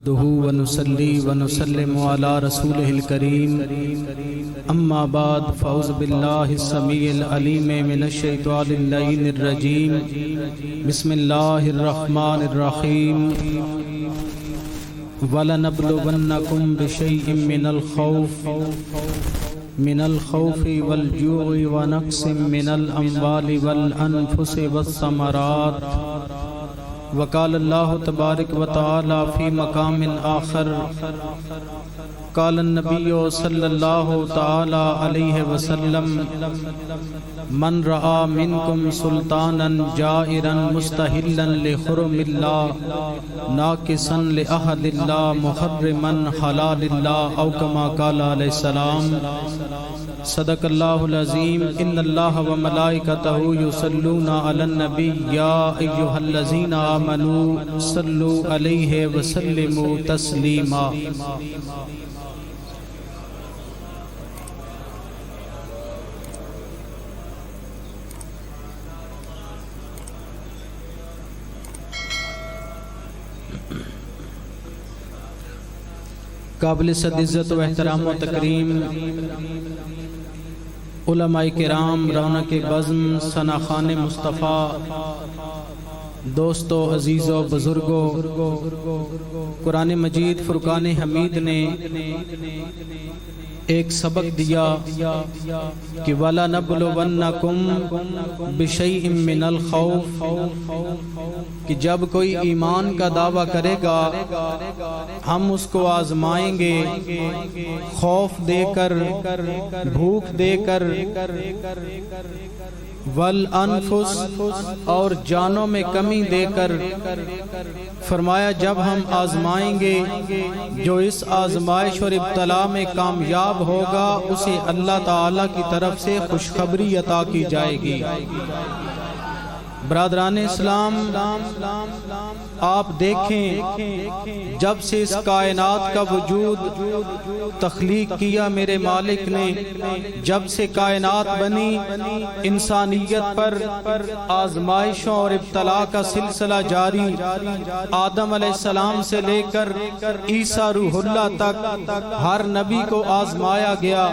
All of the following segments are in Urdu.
ونصلي ونسلم على رسوله الكريم أما بعد فأعوذ بالله السميع العليم من الشيطان اللعين الرجيم بسم الله الرحمن الرحيم وَلَنَبْلُوَنَّكُمْ بِشَيْءٍ من الخوف والجوع ونقص من الأموال والأنفس والثمرات وقال الله تبارك وتعالى في مقام آخر قال النبي صلى الله تعالى عليه وسلم من رأى منكم سلطانا جائرا مستحلا لحرم الله ناقصا لأحد الله محرما حلال الله أو كما قال عليه السلام صدق الله العظيم ان الله وملائكته يصلون على النبي يا ايها الذين آمنوا صلوا عليه وسلموا تسليما قابل صد عزت و احترام و تکریم علماء کرام، رونق بزم، ثناخان مصطفیٰ، دوستو، عزیزو، بزرگو، قرآن مجید فرقان حمید نے ایک سبق دیا کہ وَلَنَبْلُوَنَّكُمْ بِشَيْءٍ مِّنَ الْخَوْفِ کہ جب کوئی ایمان کا دعویٰ کرے گا ہم اس کو آزمائیں گے، خوف دے کر، بھوک دے کر، والانفس اور جانوں میں کمی دے کر۔ فرمایا جب ہم آزمائیں گے، جو اس آزمائش اور ابتلا میں کامیاب ہوگا اسے اللہ تعالیٰ کی طرف سے خوشخبری عطا کی جائے گی۔ برادران اسلام، آپ دیکھیں جب سے اس کائنات کا وجود تخلیق کیا میرے مالک نے، جب سے کائنات بنی، انسانیت پر آزمائشوں اور ابتلا کا سلسلہ جاری، آدم علیہ السلام سے لے کر عیسیٰ روح اللہ تک ہر نبی کو آزمایا گیا۔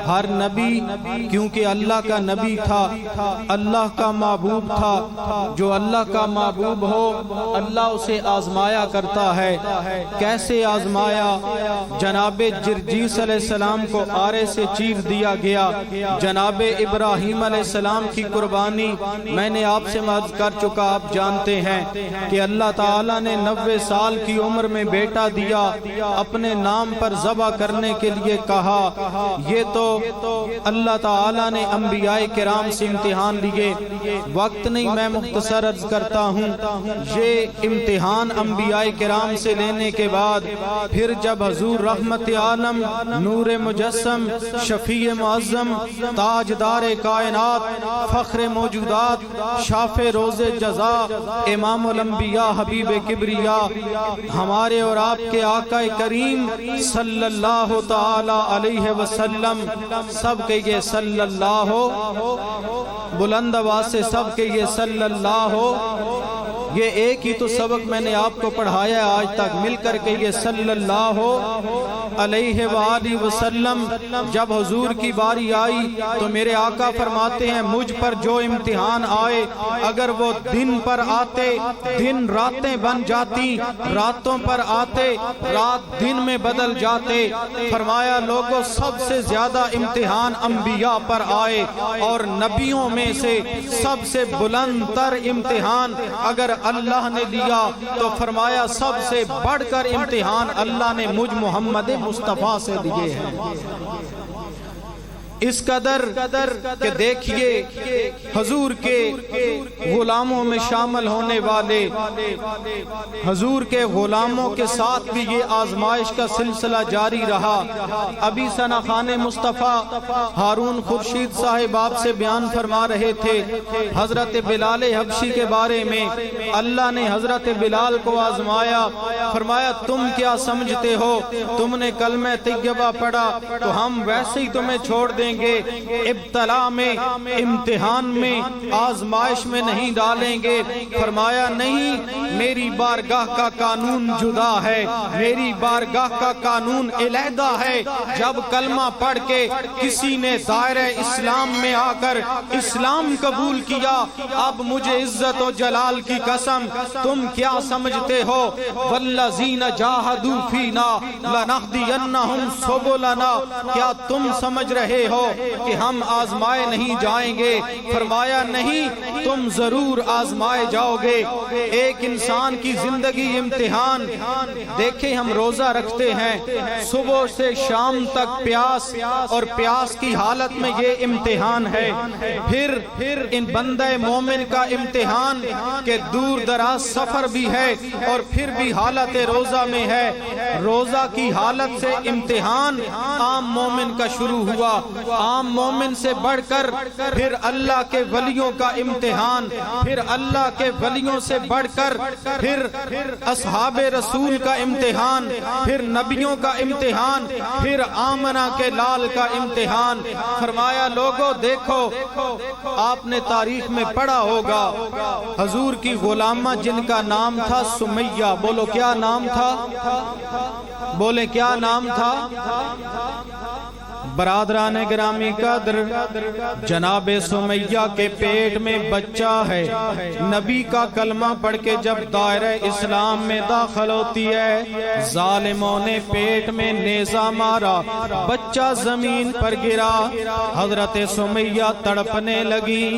ہر نبی کیونکہ اللہ کا نبی تھا، اللہ کا محبوب تھا، جو اللہ کا محبوب ہو اللہ اسے آزمایا کرتا ہے۔ کیسے آزمایا؟ جناب جرجیس علیہ السلام کو آرے سے چیر دیا گیا۔ جناب ابراہیم علیہ السلام کی قربانی میں نے آپ سے عرض کر چکا، آپ جانتے ہیں کہ اللہ تعالیٰ نے 90 سال کی عمر میں بیٹا دیا، اپنے نام پر ذبح کرنے کے لیے کہا۔ یہ تو اللہ تعالیٰ نے انبیاء کرام سے امتحان لیے، وقت نہیں، میں مختصر عرض کرتا ہوں۔ یہ امتحان انبیاء کرام سے لینے کے بعد پھر جب حضور رحمت عالم، نور مجسم، شفیع معظم، تاجدار کائنات، فخر موجودات، شاف روز جزا، امام الانبیاء، حبیب کبریاء، ہمارے اور آپ کے آقا کریم صلی اللہ تعالی علیہ وسلم، سب کہیے صلی اللہ، بلند آواز سے سب کہیے صلی اللہ۔ یہ ایک ہی تو سبق میں نے آپ کو پڑھایا ہے آج تک، مل کر کے یہ صلی اللہ علیہ وآلہ وسلم۔ جب حضور کی باری آئی تو میرے آقا فرماتے ہیں مجھ پر جو امتحان آئے، اگر وہ دن پر آتے دن راتیں بن جاتی، راتوں پر آتے رات دن میں بدل جاتے۔ فرمایا لوگوں سب سے زیادہ امتحان انبیاء پر آئے، اور نبیوں میں سے سب سے بلند تر امتحان اگر اللہ نے دیا تو فرمایا سب سے بڑھ کر امتحان اللہ نے مجھ محمد مصطفیٰ سے دیے ہیں۔ اس قدر کہ دیکھیے حضور کے غلاموں میں شامل ہونے والے، حضور کے غلاموں کے ساتھ بھی یہ آزمائش کا سلسلہ جاری رہا۔ ابھی ثناخان مصطفیٰ ہارون خورشید صاحب آپ سے بیان فرما رہے تھے حضرت بلال حبشی کے بارے میں۔ اللہ نے حضرت بلال کو آزمایا، فرمایا تم کیا سمجھتے ہو، تم نے کلمہ طیبہ پڑھا تو ہم ویسے ہی تمہیں چھوڑ دیں دیں گے، ابتلا میں، امتحان میں، آزمائش میں نہیں ڈالیں گے۔ فرمایا نہیں، میری بارگاہ کا قانون جدا ہے، میری بارگاہ کا قانون علیحدہ ہے۔ جب کلمہ پڑھ کے کسی نے دائرہ اسلام میں آ کر اسلام قبول کیا، اب مجھے عزت و جلال کی قسم، تم کیا سمجھتے ہو؟ والذین جاہدوا فینا لنہدینہم سبلنا، کیا تم سمجھ رہے ہو کہ ہم آزمائے نہیں جائیں گے؟ فرمایا نہیں، تم ضرور آزمائے جاؤ گے۔ ایک انسان کی زندگی امتحان۔ دیکھیں ہم روزہ رکھتے ہیں، صبح سے شام تک پیاس، اور پیاس کی حالت میں یہ امتحان ہے۔ پھر ان بندہ مومن کا امتحان کہ دور دراز سفر بھی ہے اور پھر بھی حالت روزہ میں ہے۔ روزہ کی حالت سے امتحان عام مومن کا شروع ہوا، عام مومن سے بڑھ کر پھر اللہ کے ولیوں کا امتحان، پھر اللہ کے ولیوں سے بڑھ کر پھر اصحاب رسول کا امتحان، پھر نبیوں کا امتحان، پھر آمنہ کے لال کا امتحان۔ فرمایا لوگو دیکھو، آپ نے تاریخ میں پڑھا ہوگا حضور کی غلامہ جن کا نام تھا سمیہ، بولو کیا نام تھا؟ بولے کیا نام تھا؟ برادران گرامی قدر، جناب سمیہ کے پیٹ میں بچہ ہے۔ نبی کا کلمہ پڑھ کے جب دائرہ اسلام میں داخل ہوتی ہے، ظالموں نے پیٹ میں نیزہ مارا، بچہ زمین پر گرا، حضرت سمیہ تڑپنے لگی،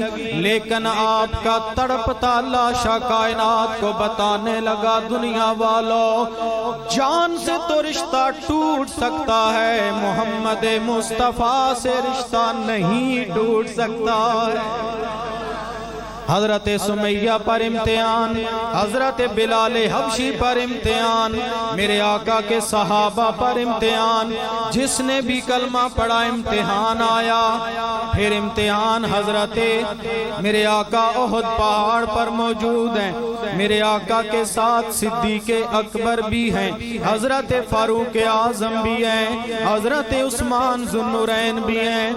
لیکن آپ کا تڑپتا لاشا کائنات کو بتانے لگا، دنیا والوں، جان سے تو رشتہ ٹوٹ سکتا ہے، محمد مصطفیٰ سے رشتہ نہیں ٹوٹ سکتا ہے۔ حضرت سمیہ پر امتحان، حضرت بلال حبشی پر امتحان، میرے آقا کے صحابہ پر امتحان، جس نے بھی کلمہ پڑھا امتحان آیا۔ پھر امتحان حضرت میرے آقا احد پہاڑ پر موجود ہیں، میرے آقا کے ساتھ صدیق اکبر بھی ہیں، حضرت فاروق اعظم بھی ہیں، حضرت عثمان ذو النورین بھی ہیں۔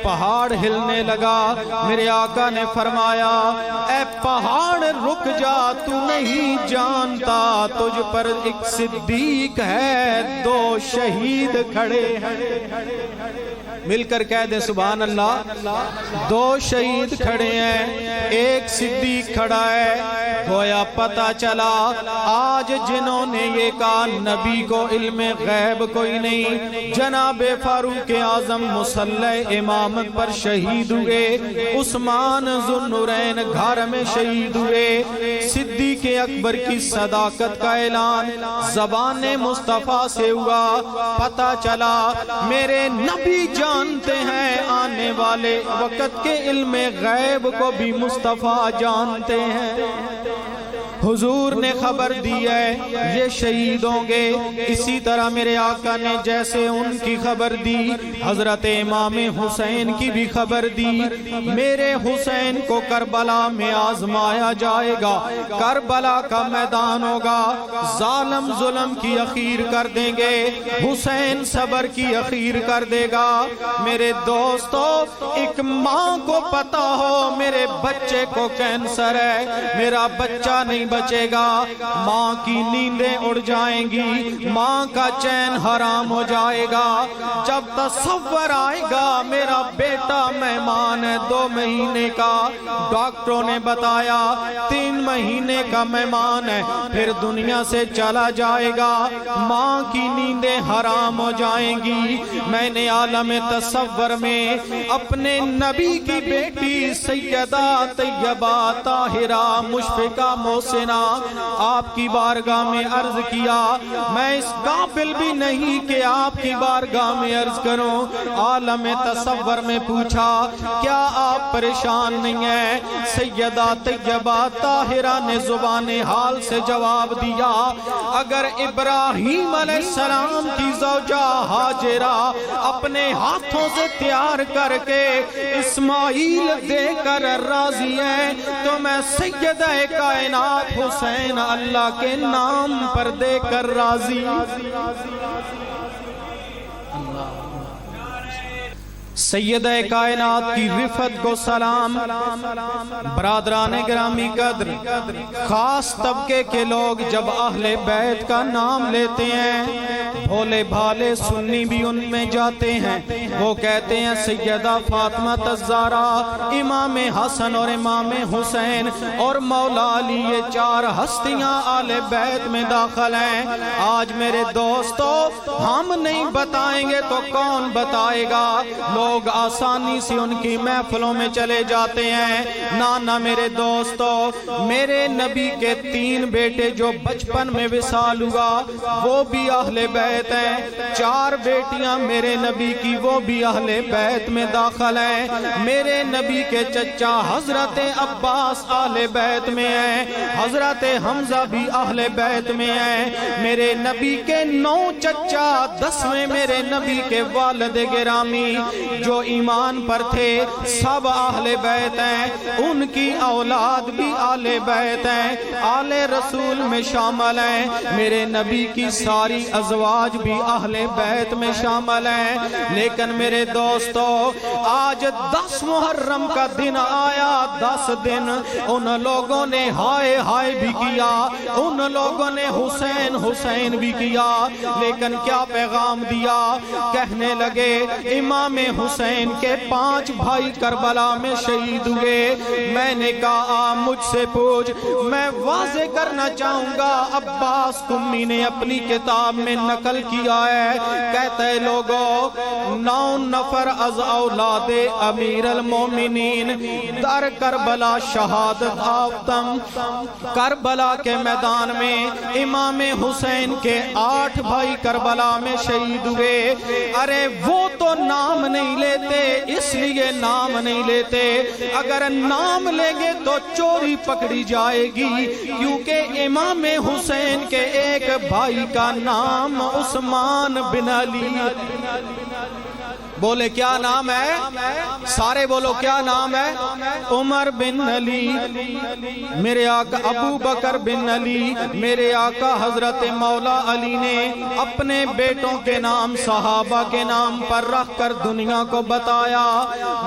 پہاڑ ہلنے لگا، میرے آقا نے فرمایا اے پہاڑ رک جا، تو نہیں جانتا تجھ پر ایک صدیق ہے، دو شہید کھڑے ہیں۔ مل کر کہہ دیں سبحان اللہ، دو شہید کھڑے ہیں، ایک صدیق کھڑا ہے۔ گویا پتہ چلا آج جنہوں نے یہ کہا نبی کو علم غیب کوئی نہیں، جناب فاروق اعظم مصلی امامت پر شہید ہوئے، عثمان ذو النورین گھر میں شہید ہوئے، صدیق اکبر کی صداقت کا اعلان زبان مصطفیٰ سے ہوا۔ پتہ چلا میرے نبی جانتے ہیں آنے والے وقت کے علم غیب کو بھی مصطفیٰ جانتے ہیں۔ حضور نے خبر دی ہے یہ شہید ہوں گے، اسی طرح میرے آقا نے جیسے ان کی خبر دی، حضرت امام حسین کی بھی خبر دی، میرے حسین کو کربلا میں آزمایا جائے گا، کربلا کا میدان ہوگا، ظالم ظلم کی اخیر کر دیں گے، حسین صبر کی اخیر کر دے گا۔ میرے دوستو، ایک ماں کو پتا ہو میرے بچے کو کینسر ہے، میرا بچہ نہیں بچے گا، ماں کی نیندیں اڑ جائیں گی، ماں کا چین حرام ہو جائے گا۔ جب تصور آئے گا میرا بیٹا مہمان ہے 2 مہینے کا، ڈاکٹروں نے بتایا 3 مہینے کا مہمان ہے، پھر دنیا سے چلا جائے گا، ماں کی نیندیں حرام ہو جائیں گی۔ میں نے عالم تصور میں اپنے نبی کی بیٹی سیدہ طیبہ طاہرہ مشفقہ محسنہ آپ کی بارگاہ میں عرض کیا، میں اس قابل بھی نہیں کہ آپ کی بارگاہ میں عرض کروں۔ عالم تصور میں پوچھا کیا آپ پریشان نہیں ہیں؟ سیدہ طیبہ طاہرہ نے زبان حال سے جواب دیا، اگر ابراہیم علیہ السلام کی زوجہ ہاجرہ اپنے ہاتھوں سے تیار کر کے اسماعیل دے کر راضی ہے تو میں سیدہ کائنات حسین اللہ کے نام پر دے کر راضی۔ سیدہ کائنات کی رفت کو سلام۔ برادران گرامی قدر، خاص طبقے کے لوگ جب اہل بیت کا نام لیتے ہیں، بھولے بھالے سنی بھی ان میں جاتے ہیں، وہ کہتے ہیں سیدہ فاطمہ الزہرا، امام حسن اور امام حسین اور مولا علی، یہ چار ہستیاں اہل بیت میں داخل ہیں۔ آج میرے دوستو، ہم نہیں بتائیں گے تو کون بتائے گا؟ لوگ آسانی سے ان کی محفلوں میں چلے جاتے ہیں۔ نانا میرے دوستو، میرے نبی کے 3 بیٹے جو بچپن میں وصال ہوا وہ بھی اہل بیت ہیں، 4 بیٹیاں میرے نبی کی وہ بھی اہل بیت میں داخل ہیں۔ میرے نبی کے چچا حضرت عباس اہل بیت میں ہیں، حضرت حمزہ بھی اہل بیت میں ہیں۔ میرے نبی کے 9 چچا، 10ویں میرے نبی کے والد گرامی جو ایمان پر تھے، سب اہل بیت ہیں، ان کی اولاد بھی اہل بیت ہیں، آل رسول میں شامل ہیں۔ میرے نبی کی ساری ازواج بھی اہل بیت میں شامل ہیں۔ لیکن میرے دوستو، آج 10 محرم کا دن آیا، 10 دن ان لوگوں نے ہائے ہائے بھی کیا، ان لوگوں نے حسین حسین بھی کیا، لیکن کیا پیغام دیا؟ کہنے لگے امام حسین کے 5 بھائی کربلا میں شہید ہوئے۔ میں نے کہا مجھ سے پوچھ، میں واضح کرنا چاہوں گا، عباس قمی نے اپنی کتاب میں نقل کیا ہے، کہتے ہیں لوگوں 9 نفر از اولاد امیر المومنین در کربلا شہادت آفتم۔ کربلا کے میدان میں امام حسین کے 8 بھائی کربلا میں شہید ہوئے۔ ارے وہ تو نام نہیں لیتے، اس لیے نام نہیں لیتے، اگر نام لیں گے تو چوری پکڑی جائے گی، کیونکہ امام حسین کے ایک بھائی کا نام عثمان بن علی۔ بولے کیا نام ہے؟ سارے بولو کیا نام ہے؟ عمر بن علی، میرے آقا ابو بکر بن علی، میرے آقا حضرت مولا علی نے اپنے بیٹوں کے نام صحابہ کے نام پر رکھ کر دنیا کو بتایا،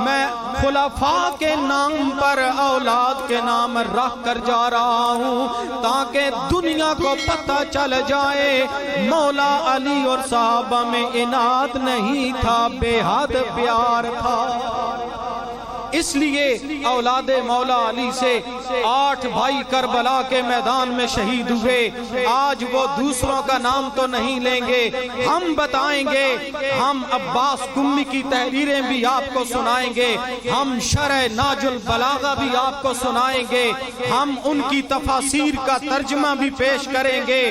میں خلفاء کے نام پر اولاد کے نام رکھ کر جا رہا ہوں تاکہ دنیا کو پتہ چل جائے مولا علی اور صحابہ میں اناد نہیں تھا، بے حد پیار تھا۔ اس لیے اولاد مولا علی سے 8 بھائی کربلا کے میدان میں شہید ہوئے۔ آج وہ دوسروں کا نام تو نہیں لیں گے، ہم بتائیں گے، ہم عباس قمی کی تحریریں بھی آپ کو سنائیں گے، ہم شرح ناج البلاغہ بھی آپ کو سنائیں گے، ہم ان کی تفاسیر کا ترجمہ بھی پیش کریں گے۔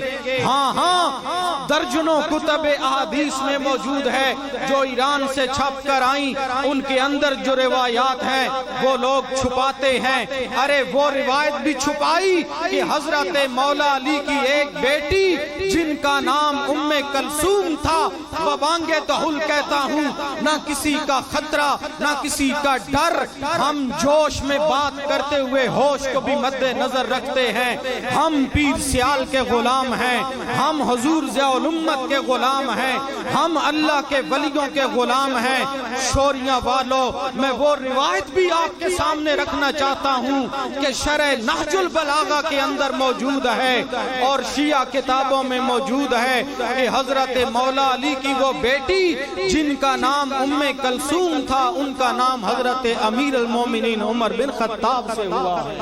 ہاں درجنوں کتب احادیث میں موجود ہے جو ایران سے چھپ کر آئیں، ان کے اندر جو روایات ہیں وہ لوگ چھپاتے ہیں۔ ارے وہ روایت بھی چھپائی کہ حضرت مولا علی کی ایک بیٹی جن کا نام ام کلثوم تھا، وہ بانگے تحل کہتا ہوں، نہ کسی کا خطرہ نہ کسی کا ڈر، ہم جوش میں بات کرتے ہوئے ہوش کو بھی مد نظر رکھتے ہیں، ہم پیر سیال کے غلام ہیں، ہم حضور ضیاء الامت کے غلام ہیں، ہم اللہ کے ولیوں کے غلام ہیں۔ شوریاں والو، میں وہ روایت بھی آپ کے سامنے رکھنا چاہتا ہوں کہ شرح نہج البلاغہ کے اندر موجود ہے اور شیعہ کتابوں میں موجود ہے کہ حضرت مولا علی کی وہ بیٹی جن کا نام ام کلثوم تھا، ان کا نام حضرت امیر المومنین عمر بن خطاب سے ہوا ہے۔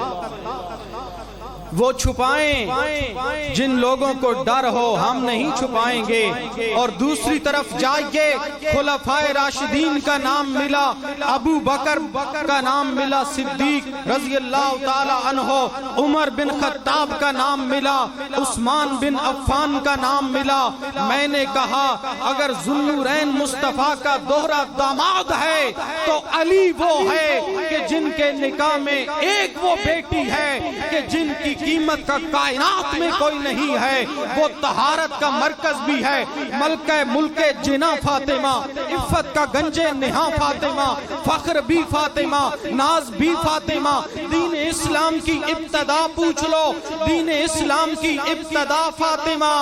وہ چھپائیں جن لوگوں کو ڈر ہو، ہم نہیں چھپائیں گے۔ اور دوسری طرف جائیے، خلفائے راشدین کا نام ملا، ابو بکر کا نام ملا، صدیق رضی اللہ تعالی عنہ، عمر بن خطاب کا نام ملا، عثمان بن عفان کا نام ملا۔ میں نے کہا اگر ذوالنورین مصطفیٰ کا دوہرا داماد ہے تو علی وہ ہے کہ جن کے نکاح میں ایک وہ بیٹی ہے کہ جن کی قیمت کا کائنات میں کوئی نہیں ہے، وہ طہارت کا مرکز بھی ہے، ملکہ ملک جنا فاطمہ، عفت کا گنج نہاں فاطمہ، فخر بھی فاطمہ، ناز بھی فاطمہ، دین اسلام کی ابتدا پوچھ لو، دین اسلام کی ابتدا فاطمہ،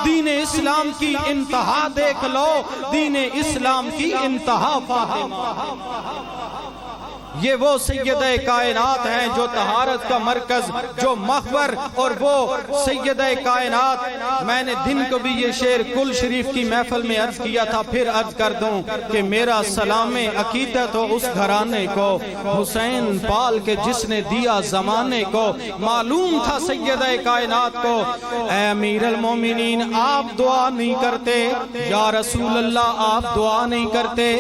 دین اسلام کی انتہا دیکھ لو، دین اسلام کی انتہا فاطمہ۔ یہ وہ سیدہ کائنات ہیں جو طہارت کا مرکز، جو محور، اور وہ سیدہ کائنات۔ میں نے دن کو بھی یہ شعر کل شریف کی محفل میں عرض کیا تھا، پھر عرض کر دوں کہ میرا سلام عقیدت ہو اس گھرانے کو، حسین پال کے جس نے دیا زمانے کو۔ معلوم تھا سیدہ کائنات کو، اے امیر المومنین آپ دعا نہیں کرتے، یا رسول اللہ آپ دعا نہیں کرتے۔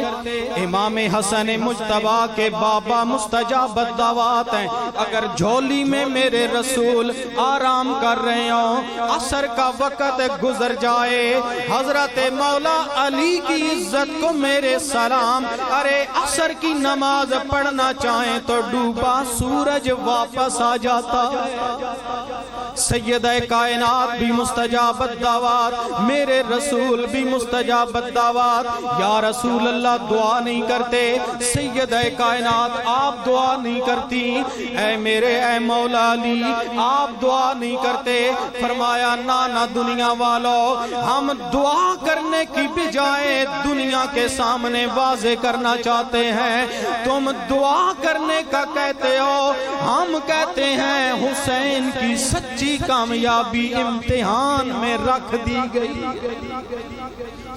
امام حسن مجتبی کے بابا مستجاب الدعوات ہیں، اگر جھولی میں میرے رسول آرام کر رہے ہوں، عصر کا وقت گزر جائے، حضرت مولا علی کی عزت کو میرے سلام، ارے عصر کی نماز پڑھنا چاہیں تو ڈوبا سورج واپس آ جاتا۔ سیدہ کائنات بھی مستجاب الدعوات، میرے رسول بھی مستجاب الدعوات۔ یا رسول اللہ دعا نہیں کرتے، سیدہ کائنات آپ دعا نہیں کرتی، اے مولا علی آپ دعا نہیں کرتے۔ فرمایا نانا دنیا والو، ہم دعا کرنے کی بجائے دنیا کے سامنے واضح کرنا چاہتے ہیں، تم دعا کرنے کا کہتے ہو، ہم کہتے ہیں حسین کی سچی کامیابی امتحان میں رکھ دی گئی۔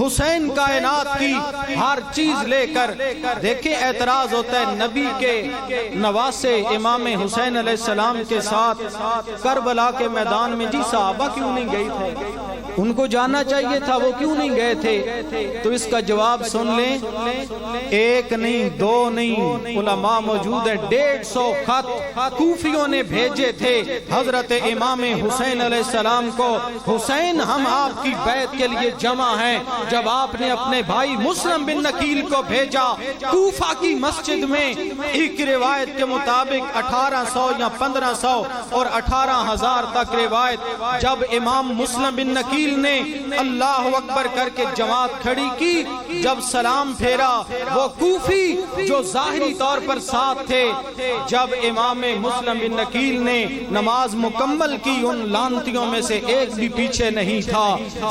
حسین کائنات کی ہر چیز لے کر دیکھیں، اعتراض ہوتا ہے نبی کے نواسے امام حسین علیہ السلام کے ساتھ کربلا کے میدان میں، جی صحابہ کیوں نہیں گئے تھے؟ ان کو جانا چاہیے تھا، وہ کیوں نہیں گئے تھے؟ تو اس کا جواب سن لیں، ایک نہیں دو نہیں، علماء موجود ہیں، 150 خط کوفیوں نے بھیجے تھے حضرت امام حسین علیہ السلام کو، حسین ہم آپ کی بیعت کے لیے جمع ہیں۔ جب آپ نے اپنے بھائی مسلم بن نکیل کو بھیجا کوفہ کی مسجد میں، ایک روایت کے مطابق 1800 یا 1500 اور 18,000 تک روایت، جب امام مسلم بن نکیل نے اللہ اکبر کر کے جماعت کھڑی کی، جب سلام پھیرا، وہ کوفی جو ظاہری طور پر ساتھ تھے، جب امام مسلم بن نکیل نے نماز مکمل کی، ان لانتیوں میں سے ایک بھی پیچھے نہیں تھا۔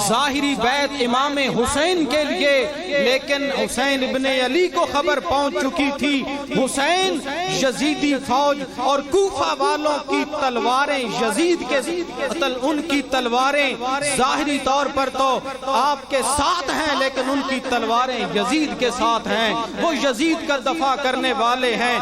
ظاہری بیعت امام حسین کے لیے، لیکن حسین ابن علی کو خبر پہنچ چکی تھی، حسین یزیدی فوج اور کوفہ والوں کی تلواریں، یزید کے ان کی تلواریں ظاہری طور پر تو آپ کے ساتھ ہیں، لیکن ان کی تلواریں یزید کے ساتھ ہیں، وہ یزید کا دفاع کرنے والے ہیں۔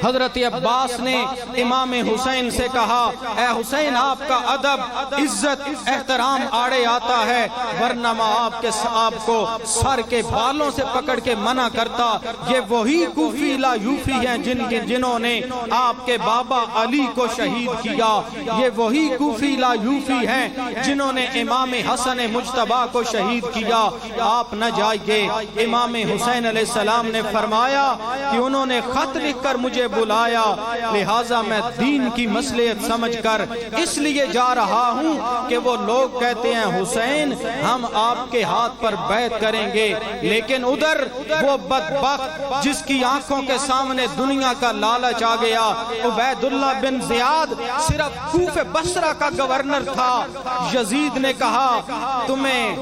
حضرت عباس نے امام حسین سے کہا، اے حسین آپ کا ادب، عزت، احترام آڑے آتا ہے، ورنہ میں آپ کو سر کے بالوں سے پکڑ کے منع کرتا۔ یہ وہی کوفی لا یوفی ہیں جنہوں نے آپ کے بابا علی کو شہید کیا، یہ وہی کوفی لا یوفی ہیں جنہوں نے امام حسن مجتبی کو شہید کیا، آپ نہ جائیے۔ امام حسین علیہ السلام نے فرمایا کہ انہوں نے خط لکھ کر مجھے بلایا، لہٰذا میں دین کی مصلحت سمجھ کر اس لیے جا رہا ہوں کہ وہ لوگ کہتے ہیں حسین ہم آپ کے ہاتھ پر بیعت کریں گے، لیکن ادھر وہ بدبخت جس کی آنکھوں کے سامنے دنیا کا لالچ آ گیا، عبید اللہ بن زیاد صرف کوفہ بصرہ کا گورنر تھا، یزید نے کہا تمہیں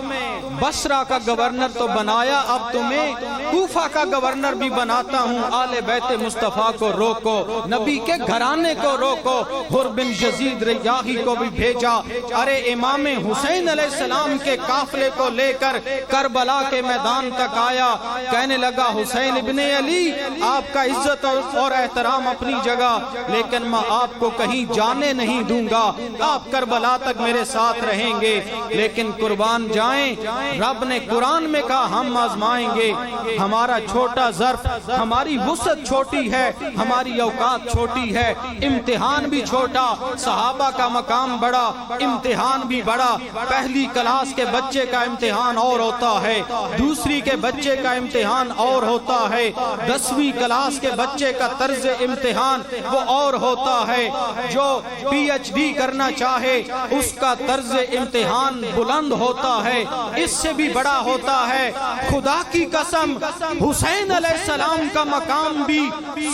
بصرہ کا گورنر تو بنایا، اب تمہیں کوفہ کا گورنر بھی بناتا ہوں، آل بیت مصطفیٰ کو روکو، نبی کے گھرانے کو روکو۔ حر بن یزید ریاحی کو بھی بھیجا، ارے امام حسین علیہ السلام کے قافلے کو لے کر کربلا کے میدان تک آیا، کہنے لگا حسین ابن علی آپ کا عزت اور احترام اپنی جگہ، لیکن میں آپ کو کہیں جانے نہیں دوں گا، آپ کربلا تک میرے ساتھ رہیں گے، لیکن قربان جائیں، رب نے قرآن میں کہا ہم آزمائیں گے، ہمارا چھوٹا ظرف، ہماری وسعت چھوٹی ہے، ہماری اوقات چھوٹی ہے، امتحان بھی چھوٹا، صحابہ کا مقام بڑا، امتحان بھی بڑا، پہلی کلاس کے بچے کا امتحان اور ہوتا ہے، دوسری کے بچے کا امتحان اور ہوتا ہے، 10ویں کلاس کے بچے کا طرز امتحان وہ اور ہوتا ہے، جو پی ایچ ڈی کرنا چاہے اس کا طرز امتحان بلند ہوتا ہے۔ اس سے بھی بڑا ہوتا ہے۔ خدا کی قسم حسین علیہ السلام کا مقام بھی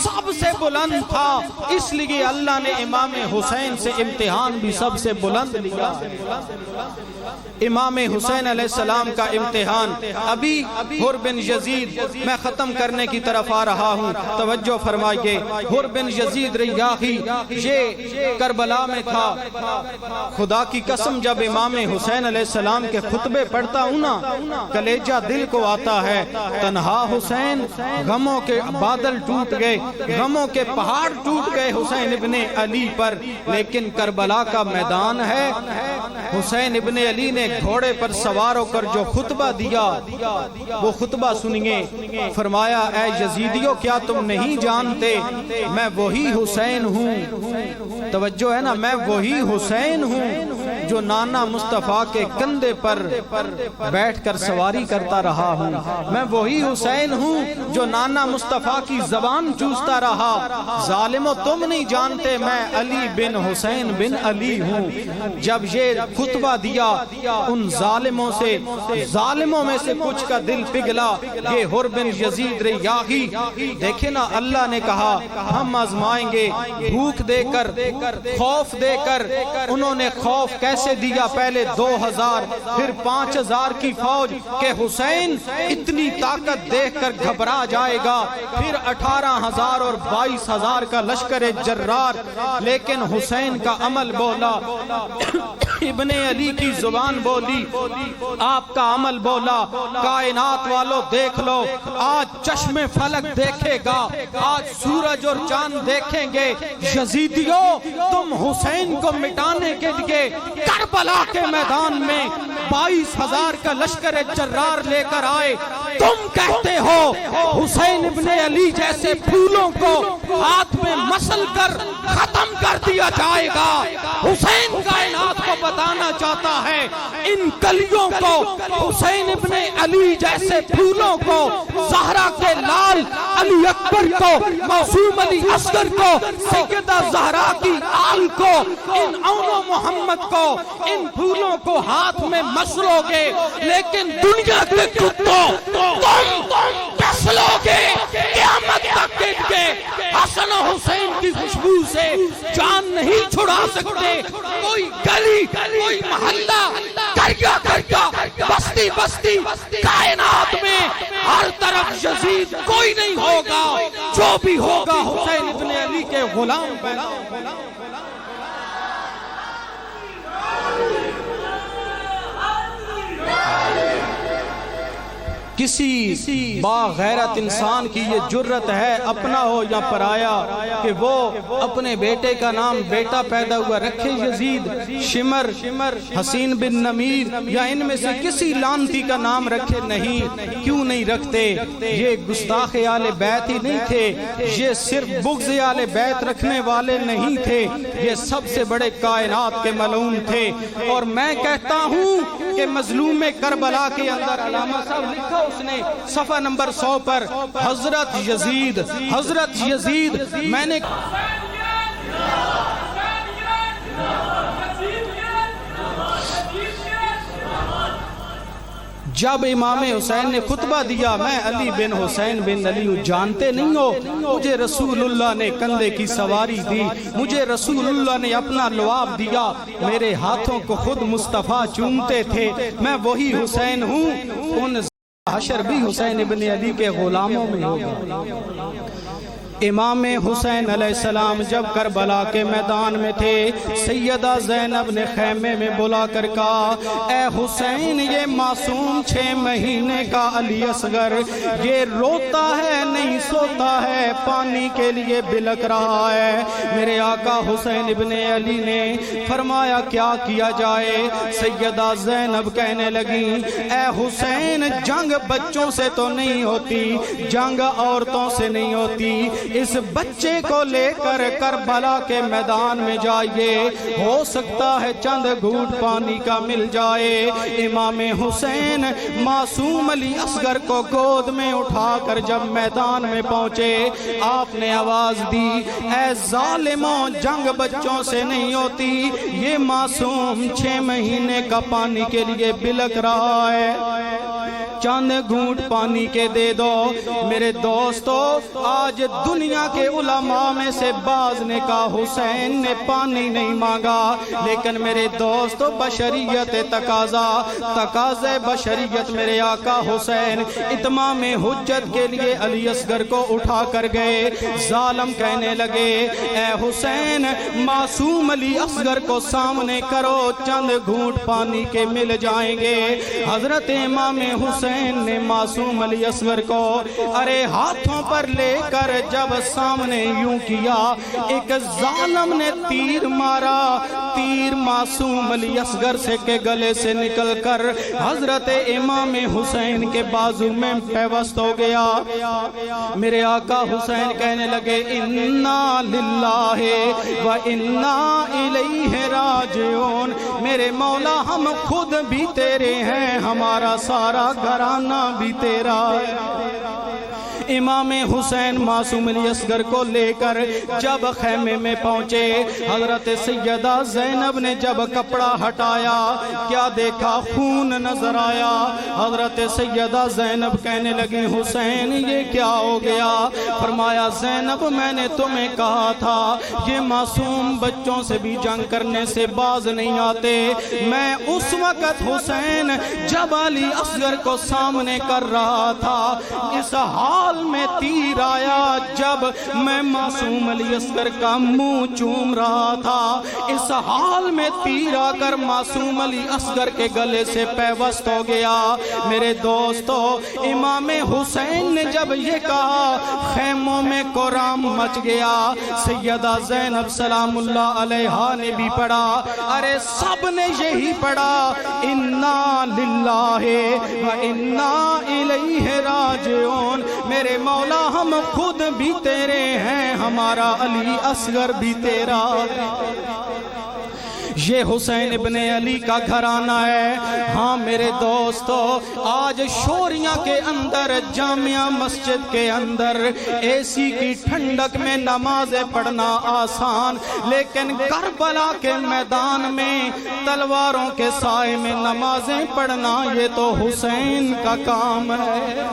سب سے بلند تھا، اس لیے اللہ نے امام حسین سے امتحان بھی سب سے بلند لیا۔ امام حسین علیہ السلام کا امتحان ابھی حر بن یزید، میں ختم کرنے کی طرف آ رہا ہوں، توجہ فرمائیے۔ حر بن یزید ریاحی یہ کربلا میں تھا۔ خدا کی قسم جب امام حسین علیہ السلام کے خطبے پڑھتا ہوں نا، کلیجہ دل کو آتا ہے۔ تنہا حسین، غموں کے بادل ٹوٹ گئے، غموں کے پہاڑ ٹوٹ گئے حسین ابن علی پر، لیکن کربلا کا میدان ہے۔ حسین ابن علی نے گھوڑے پر سوار ہو کر جو خطبہ دیا، وہ خطبہ سنیے۔ فرمایا اے یزیدیو کیا تم نہیں جانتے میں وہی حسین ہوں، توجہ ہے نا، میں وہی حسین ہوں جو نانا مصطفیٰ کے کندھے پر بیٹھ کر سواری کرتا رہا ہوں، میں وہی حسین ہوں جو نانا مصطفیٰ کی زبان چوستا رہا۔ ظالمو تم نہیں جانتے میں علی بن حسین بن علی ہوں۔ جب یہ خطبہ دیا ان ظالموں میں سے کچھ کا دل پگھلا۔ یہ حر بن یزید ریاحی، دیکھیں نا اللہ نے کہا ہم آزمائیں گے، بھوک دے کر، خوف دے کر۔ انہوں نے خوف کیسے دیا؟ پہلے 2000 پھر 5000 کی فوج کہ حسین اتنی طاقت دیکھ کر گھبرا جائے گا، پھر 18000 اور 22000 کا لشکر جرار، لیکن حسین کا عمل بولا، ابن علی کی زبان بولی، آپ کا عمل بولا۔ کائنات والو دیکھ لو، آج چشم فلک دیکھے گا، آج سورج اور چاند دیکھیں گے۔ یزیدیو تم حسین کو مٹانے کے لیے کربلا کے میدان میں 22000 کا لشکر جرار لے کر آئے، تم کہتے ہو حسین ابن علی جیسے پھولوں کو ہاتھ میں مسل کر ختم کر دیا جائے گا۔ حسین کائنات کو بتانا چاہتا ہے ان کلیوں کو، حسین ابن علی جیسے پھولوں کو، زہرا کے لال علی اکبر کو، معصوم علی اصغر کو، سیدہ زہرا کی آل کو، ان اون و محمد کو، ان پھولوں کو ہاتھ میں مسلو گے، لیکن دنیا کے کتوں تم پسلو گے قیامت تک کے۔ حسن و حسین کی خوشبو سے جان نہیں چھڑا سکتے، کوئی گلی، کوئی محلہ، دریا دریا، بستی بستی، کائنات میں ہر طرف یزید کوئی نہیں ہوگا، جو بھی ہوگا حسین ابن علی کے غلام بنا۔ کسی باغیرت انسان کی یہ جرت ہے، اپنا ہو یا پرایا، کہ وہ اپنے بیٹے کا نام بیٹا پیدا ہوا رکھے یزید، شمر، حسین بن نمیر یا ان میں سے کسی لانتی کا نام رکھے؟ نہیں، کیوں نہیں رکھتے؟ یہ گستاخ آل بیت ہی نہیں تھے، یہ صرف بغض آل بیت رکھنے والے نہیں تھے، یہ سب سے بڑے کائنات کے ملعون تھے۔ اور میں کہتا ہوں کہ مظلوم کربلا کے اندر علامہ صاحب لکھا اس نے صفحہ نمبر 100 پر، حضرت یزید میں نے جب امام حسین نے خطبہ دیا، میں علی بن حسین بن علی ہوں، جانتے نہیں ہو مجھے رسول اللہ نے کندھے کی سواری دی، مجھے رسول اللہ نے اپنا لعاب دیا، میرے ہاتھوں کو خود مصطفیٰ چومتے تھے، میں وہی حسین ہوں۔ ان حشر بھی حسین ابن علی کے غلاموں میں ہوگا۔ امام حسین علیہ السلام جب کربلا کے میدان میں تھے، سیدہ زینب نے خیمے میں بلا کر کہا اے حسین، یہ معصوم 6 مہینے کا علی اصغر یہ روتا ہے نہیں سوتا ہے، پانی کے لیے بلک رہا ہے۔ میرے آقا حسین ابن علی نے فرمایا کیا کیا جائے؟ سیدہ زینب کہنے لگی اے حسین، جنگ بچوں سے تو نہیں ہوتی، جنگ عورتوں سے نہیں ہوتی، اس بچے کو لے کر کربلا کے میدان میں جائیے، ہو سکتا ہے چند گھونٹ پانی کا مل جائے۔ امام حسین معصوم علی اصغر کو گود میں اٹھا کر جب میدان میں پہنچے، آپ نے آواز دی، اے ظالموں، جنگ بچوں سے نہیں ہوتی، یہ معصوم 6 مہینے کا پانی کے لیے بلک رہا ہے، چند گھونٹ پانی کے دے دو۔ میرے دوستو، آج دنیا کے علماء میں سے بعض نے کہا حسین نے پانی نہیں مانگا، لیکن میرے دوستو بشریت تقاضے بشریت میرے آقا حسین اتمام حجت کے لیے علی اصغر کو اٹھا کر گئے۔ ظالم کہنے لگے، اے حسین، معصوم علی اصغر کو سامنے کرو، چند گھونٹ پانی کے مل جائیں گے۔ حضرت امام حسین نے معصوم علی اصغر کو ارے ہاتھوں پر لے کر جب سامنے یوں کیا، ایک ظالم نے تیر مارا، تیر معصوم علی اصغر سے کے گلے سے نکل کر حضرت امام حسین کے بازو میں پیوست ہو گیا۔ میرے آقا حسین کہنے لگے، انا للہ و انا الیہ راجعون، میرے مولا ہم خود بھی تیرے ہیں، ہمارا سارا گھرانہ بھی تیرا ہے۔ امام حسین معصوم علی اصغر کو لے کر جب خیمے میں پہنچے، حضرت سیدہ زینب نے جب کپڑا ہٹایا، کیا دیکھا؟ خون نظر آیا۔ حضرت سیدہ زینب کہنے لگی، حسین یہ کیا ہو گیا؟ فرمایا، زینب میں نے تمہیں کہا تھا یہ معصوم بچوں سے بھی جنگ کرنے سے باز نہیں آتے۔ میں اس وقت حسین جب علی اصغر کو سامنے کر رہا تھا، اس حال میں تیر آیا جب میں معصوم علی اصغر کا منہ چوم رہا تھا، اس حال میں تیر آ کر معصوم علی اصغر کے گلے سے پیوست ہو گیا۔ میرے دوستو، امام حسین نے جب یہ کہا، خیموں میں قرام مچ گیا۔ سیدہ زینب سلام اللہ علیہا نے بھی پڑھا، ارے سب نے یہی پڑھا، انا للہ و انا الیہ راجعون، میرے مولا ہم خود بھی تیرے ہیں، ہمارا علی اصغر بھی تیرا۔ یہ حسین ابن علی کا گھرانہ ہے۔ ہاں میرے دوستو، آج شوریاں کے اندر، جامعہ مسجد کے اندر اے سی کی ٹھنڈک میں نمازیں پڑھنا آسان، لیکن کربلا کے میدان میں تلواروں کے سائے میں نمازیں پڑھنا یہ تو حسین کا کام ہے۔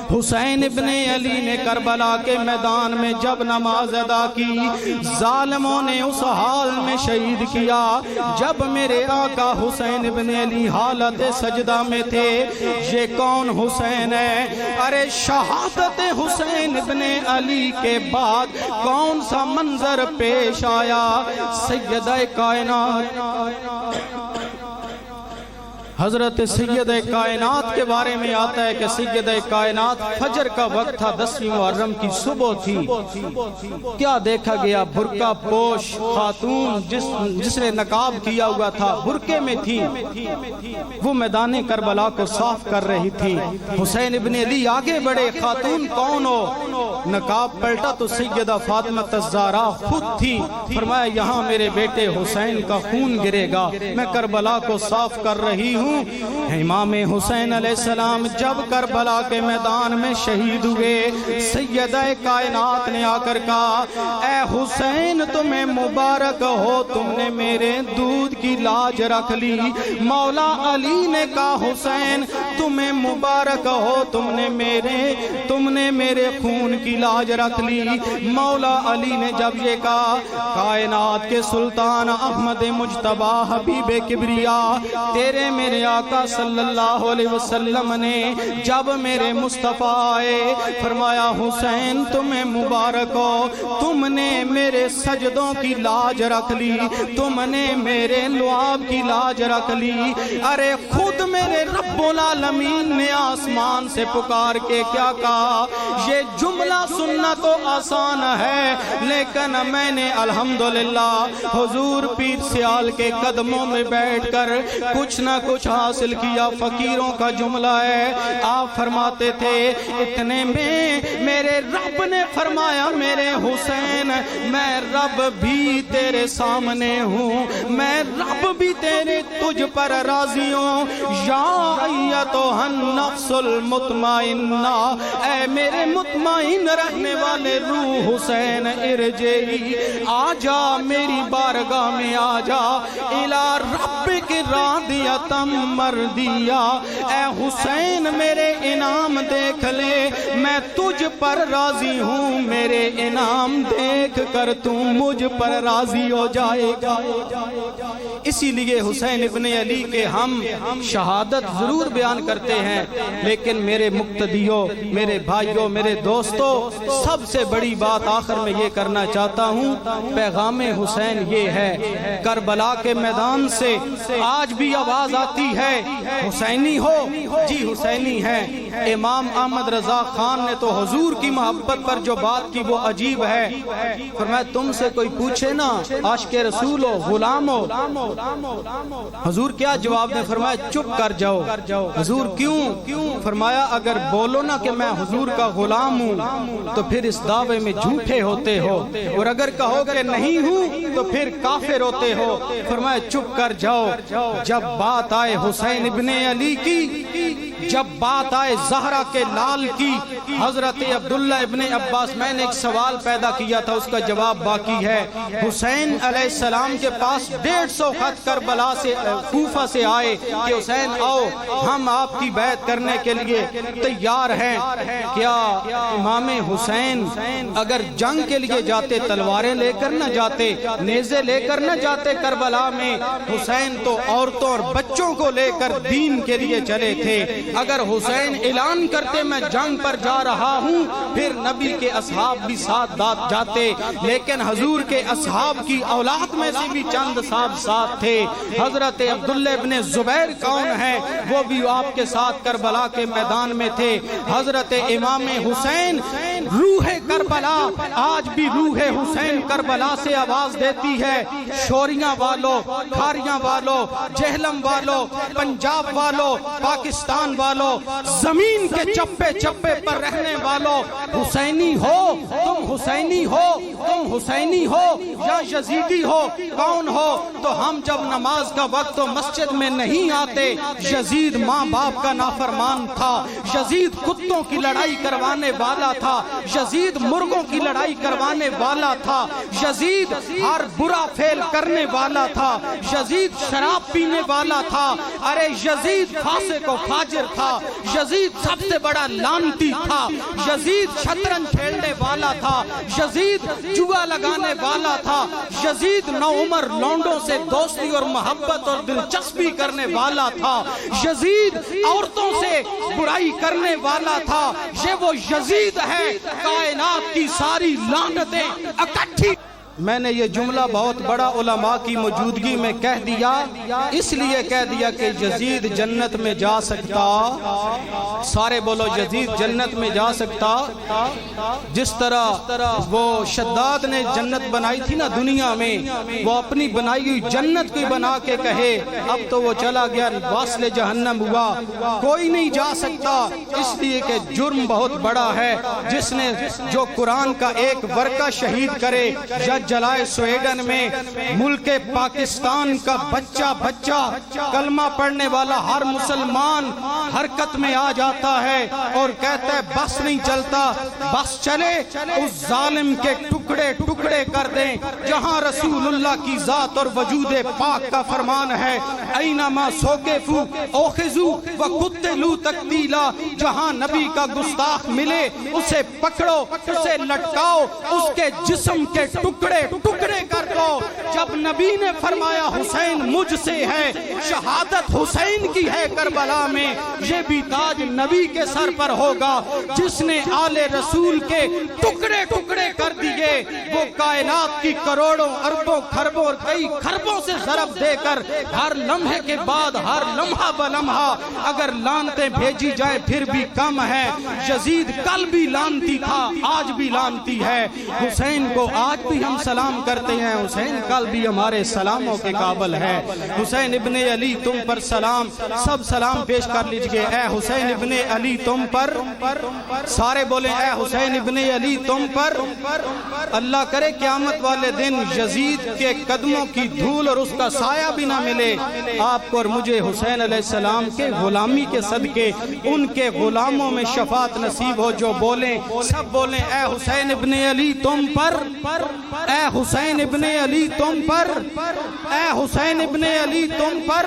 حسین ابن علی نے کربلا کے میدان میں جب نماز ادا کی، ظالموں نے اس حال میں شہید کیا۔ جب میرے آقا حسین ابن علی حالت سجدہ میں تھے، یہ کون حسین ہے؟ ارے شہادت حسین ابن علی کے بعد کون سا منظر پیش آیا؟ سیدہ کائنات حضرت سید کائنات کے بارے میں آتا ہے کہ سید کائنات فجر کا وقت تھا، 10ویں محرم کی صبح تھی۔ کیا دیکھا گیا؟ برقع پوش خاتون جس نے نقاب کیا ہوا تھا، برقعے میں تھی، وہ میدان کربلا کو صاف کر رہی تھی۔ حسین ابن علی آگے بڑھے، خاتون کون ہو؟ نقاب پلٹا تو سیدہ فاطمہ الزہرا خود تھی۔ فرمایا، یہاں میرے بیٹے حسین کا خون گرے گا، میں کربلا کو صاف کر رہی ہوں۔ امام حسین علیہ السلام جب کربلا کے میدان میں شہید ہوئے، سیدہ کائنات نے آ کر کہا، اے حسین تمہیں مبارک ہو، تم نے میرے دودھ کی لاج رکھ لی۔ مولا علی نے کہا، حسین تمہیں مبارک ہو، تم نے میرے خون کی لاج رکھ لی۔ مولا علی نے جب یہ کہا، کائنات کے سلطان احمد مجتبی حبیب کبریا، تیرے میرے آقا صلی اللہ علیہ وسلم نے جب میرے مصطفیٰ آئے، فرمایا، حسین تمہیں مبارک ہو، تم نے میرے سجدوں کی لاج رکھ لی، تم نے میرے لعاب کی لاج رکھ لی۔ ارے خود میرے رب العالمین نے آسمان سے پکار کے کیا کہا؟ یہ جملہ سننا تو آسان ہے، لیکن میں نے الحمدللہ حضور پیر سیال کے قدموں میں بیٹھ کر کچھ نہ کچھ حاصل کیا۔ فقیروں کا جملہ ہے، آپ فرماتے تھے، اتنے میں میرے رب نے فرمایا میرے حسین میں رب بھی تیرے سامنے ہوں، میں رب بھی تیرے تجھ پر راضی ہوں۔ یا ایتھا النفس المطمئنہ، اے میرے مطمئن رہنے والے روح حسین ارجعی، آ جا میری بارگاہ میں آ جا، الی ربک راضیۃ مرضیہ، اے حسین میرے انعام دیکھ لے، میں تجھ پر راضی ہوں، میرے انعام دیکھ کر تو مجھ پر راضی ہو جائے گا۔ اسی لیے حسین ابن علی کے ہم شہادت ضرور بیان کرتے ہیں، لیکن میرے مقتدیوں، میرے بھائیوں، میرے دوستوں، سب سے بڑی بات آخر میں یہ کرنا چاہتا ہوں، پیغام حسین یہ ہے، کربلا کے میدان سے آج بھی آواز آتی ہے حسینی ہو، جی حسینی ہے۔ امام احمد رضا خان نے تو حضور کی محبت پر جو بات کی وہ عجیب ہے، فرمایا تم سے کوئی پوچھے نا عاشق رسول ہو، غلام ہو، حضور کیا جواب دیں؟ فرمایا چپ کر جاؤ۔ حضور کیوں؟ فرمایا اگر بولو نا کہ میں حضور کا غلام ہوں تو پھر اس دعوے میں جھوٹے ہوتے ہو، اور اگر کہو کہ نہیں ہوں تو پھر کافر ہوتے ہو۔ فرمایا چپ کر جاؤ۔ جب بات آئے حسین ابن علی کی، جب بات آئے زہرا کے لال کی، حضرت عبداللہ ابن عباس، میں نے ایک سوال پیدا کیا تھا، اس کا جواب باقی ہے۔ حسین علیہ السلام کے پاس 150 خط کربلا سے، کوفہ سے آئے کہ حسین آؤ ہم آپ کی بیعت کرنے کے لیے تیار ہیں۔ کیا امام حسین اگر جنگ کے لیے جاتے تلواریں لے کر نہ جاتے، نیزے لے کر نہ جاتے کربلا میں؟ حسین تو عورتوں اور بچوں کو لے کر دین کے لیے چلے تھے۔ اگر حسین اعلان کرتے میں جنگ پر جا رہا ہوں، پھر نبی کے اصحاب بھی ساتھ جاتے، لیکن حضور کے اصحاب کی اولاد میں سے بھی چند صاحب ساتھ تھے۔ حضرت عبداللہ ابن زبیر کون ہے؟ وہ بھی آپ کے ساتھ کربلا کے میدان میں تھے۔ حضرت امام حسین روح کربلا، آج بھی روح حسین کربلا سے آواز دیتی ہے۔ شوریاں والوں، کھاریاں والوں، جہلم والوں، پنجاب والوں، پاکستان والوں، زمین کے چپے چپے پر رہنے والوں، حسینی ہو تم، حسینی ہو تم، حسینی ہو یا یزیدی ہو، کون ہو؟ تو ہم جب نماز کا وقت تو مسجد میں نہیں آتے۔ یزید ماں باپ کا نافرمان تھا، یزید کتوں کی لڑائی کروانے والا تھا، یزید مرغوں کی لڑائی کروانے والا تھا، یزید ہر برا فعل کرنے والا تھا، یزید شراب پینے والا تھا، ارے یزید فاسق و فاجر تھا، یزید سب سے بڑا لعنتی تھا، یزید شطرنج کھیلنے والا تھا، یزید جوا لگانے والا تھا، یزید نوعمر لونڈوں سے دوستی اور محبت اور دلچسپی کرنے والا تھا، یزید عورتوں سے برائی کرنے والا تھا۔ یہ وہ یزید ہے، کائنات کی ساری لعنتیں اکٹھی۔ میں نے یہ جملہ بہت بڑا علماء کی موجودگی میں کہہ دیا، اس لیے کہہ دیا کہ یزید جنت میں جا سکتا، سارے بولو یزید جنت میں جا سکتا، جس طرح وہ شداد نے جنت بنائی تھی نا دنیا میں، وہ اپنی بنائی ہوئی جنت کو بنا کے کہے اب تو وہ چلا گیا، واصل جہنم ہوا، کوئی نہیں جا سکتا، اس لیے کہ جرم بہت بڑا ہے۔ جس نے جو قرآن کا ایک ورقہ شہید کرے یا جلائے سویڈن میں، ملک پاکستان کا بچہ کلمہ پڑھنے والا ہر مسلمان حرکت میں آ جاتا ہے اور کہتا ہے بس نہیں چلتا، بس چلے، اس ظالم کے ٹکڑے ٹکڑے کر دیں۔ جہاں رسول اللہ کی ذات اور وجود پاک کا فرمان ہے اینما سوقفوا اخذوا وقتلوا تقتیلا، جہاں نبی کا گستاخ ملے اسے پکڑو، اسے لٹکاؤ، اس کے جسم کے ٹکڑے ٹکڑے کر دو۔ جب نبی نے فرمایا حسین مجھ سے ہے، شہادت حسین کی ہے کربلا میں، یہ بھی تاج نبی کے سر پر ہوگا، جس نے آل رسول کے ٹکڑے ٹکڑے کر دیے۔ وہ کائنات کی کروڑوں اربوں خربوں اور کئی خربوں سے ضرب دے کر ہر لمحے کے بعد ہر لمحہ بلمحہ اگر لانتیں بھیجی جائیں پھر بھی کم ہے. یزید کل بھی لانتی تھا، آج بھی لانتی ہے. حسین کو آج بھی ہم سلام کرتے ہیں، حسین کل بھی ہمارے سلاموں کے قابل ہے. حسین ابن علی تم پر سلام، سب سلام پیش کر لیجئے. اے حسین ابن علی تم پر، سارے بولیں اے حسین ابن علی تم پر. اللہ کرے قیامت والے دن یزید کے قدموں کی دھول اور اس کا سایہ بھی نہ ملے آپ کو اور مجھے. حسین علیہ السلام کے غلامی کے صدقے ان کے غلاموں میں شفاعت نصیب ہو. جو بولیں سب بولیں اے حسین ابن علی تم پر، اے حسین ابن علی تم پر، اے حسین ابن علی تم پر،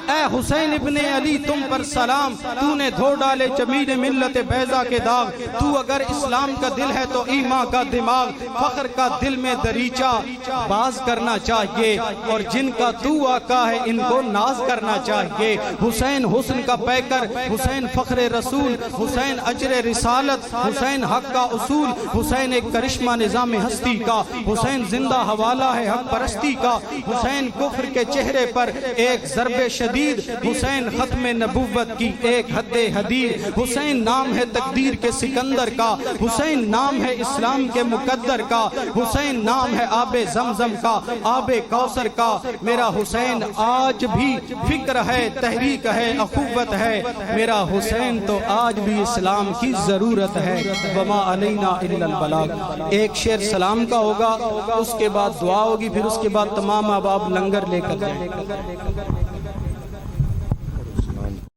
اے حسین ابن علی تم پر سلام. تو نے دھو ڈالے جمیل ملت بیضا کے داغ. تو اگر اسلام کا دل ہے تو ایمان کا دماغ. فخر کا دل میں دریچہ باز کرنا چاہیے اور جن کا تو آقا ہے ان کو ناز کرنا چاہیے. حسین حسن کا پیکر، حسین فخر رسول، حسین اجر رسالت، حسین حق کا اصول، حسین ایک کرشمہ نظام ہستی کا، حسین زندہ حوالہ ہے حق پرستی کا. حسین کفر کے چہرے پر ایک ضرب شدید، حسین ختم نبوت کی ایک حد حدید. حسین نام ہے تقدیر کے سکندر کا، حسین نام ہے اسلام کے مقدر کا، حسین نام ہے آب زمزم کا، آب کوثر کا. میرا حسین آج بھی فکر ہے، تحریک ہے، اخوت ہے. میرا حسین تو آج بھی اسلام کی ضرورت ہے. وما علینا الا البلاغ. ایک شعر سلام کا ہوگا، اس کے بعد دعا ہوگی، پھر اس کے بعد تمام احباب لنگر لے کر جائیں.